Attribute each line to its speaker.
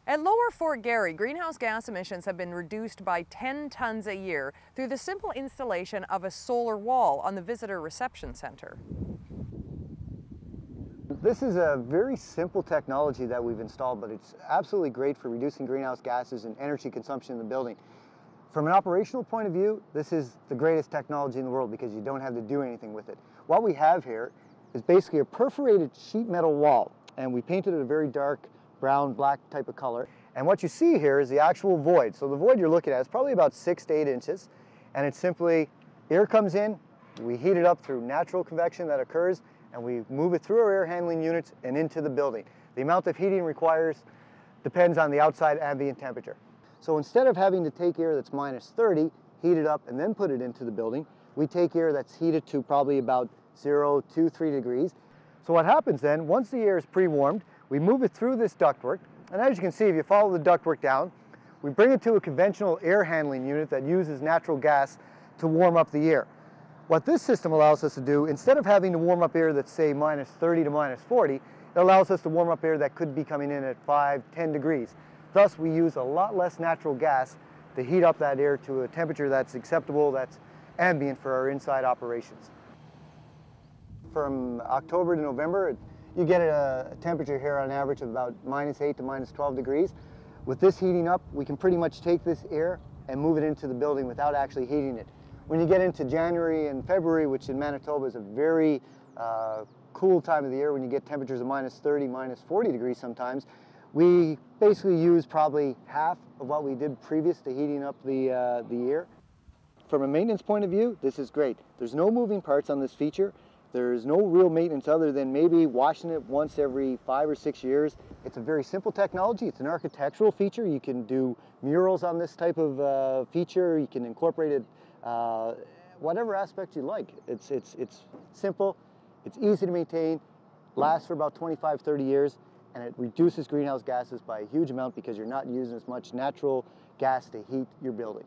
Speaker 1: At Lower Fort Garry, greenhouse gas emissions have been reduced by 10 tons a year through the simple installation of a solar wall on the Visitor Reception Center.
Speaker 2: This is a very simple technology that we've installed, but it's absolutely great for reducing greenhouse gases and energy consumption in the building. From an operational point of view, this is the greatest technology in the world because you don't have to do anything with it. What we have here is basically a perforated sheet metal wall, and we painted it a very dark brown, black type of color. And what you see here is the actual void. So the void you're looking at is probably about 6 to 8 inches, and it's simply air comes in, we heat it up through natural convection that occurs, and we move it through our air handling units and into the building. The amount of heating requires depends on the outside ambient temperature. So instead of having to take air that's minus 30, heat it up and then put it into the building, we take air that's heated to probably about 0 to 3 degrees. So what happens then, once the air is pre-warmed, we move it through this ductwork, and as you can see, if you follow the ductwork down, we bring it to a conventional air handling unit that uses natural gas to warm up the air. What this system allows us to do, instead of having to warm up air that's say minus 30 to minus 40, it allows us to warm up air that could be coming in at 5, 10 degrees. Thus, we use a lot less natural gas to heat up that air to a temperature that's acceptable, that's ambient for our inside operations. From October to November, you get a temperature here on average of about minus 8 to minus 12 degrees. With this heating up, we can pretty much take this air and move it into the building without actually heating it. When you get into January and February, which in Manitoba is a very cool time of the year when you get temperatures of minus 30, minus 40 degrees sometimes, we basically use probably half of what we did previous to heating up the air. From a maintenance point of view, this is great. There's no moving parts on this feature. There's no real maintenance other than maybe washing it once every 5 or 6 years. It's a very simple technology. It's an architectural feature. You can do murals on this type of feature. You can incorporate it whatever aspect you like. It's simple, it's easy to maintain, lasts for about 25, 30 years, and it reduces greenhouse gases by a huge amount because you're not using as much natural gas to heat your building.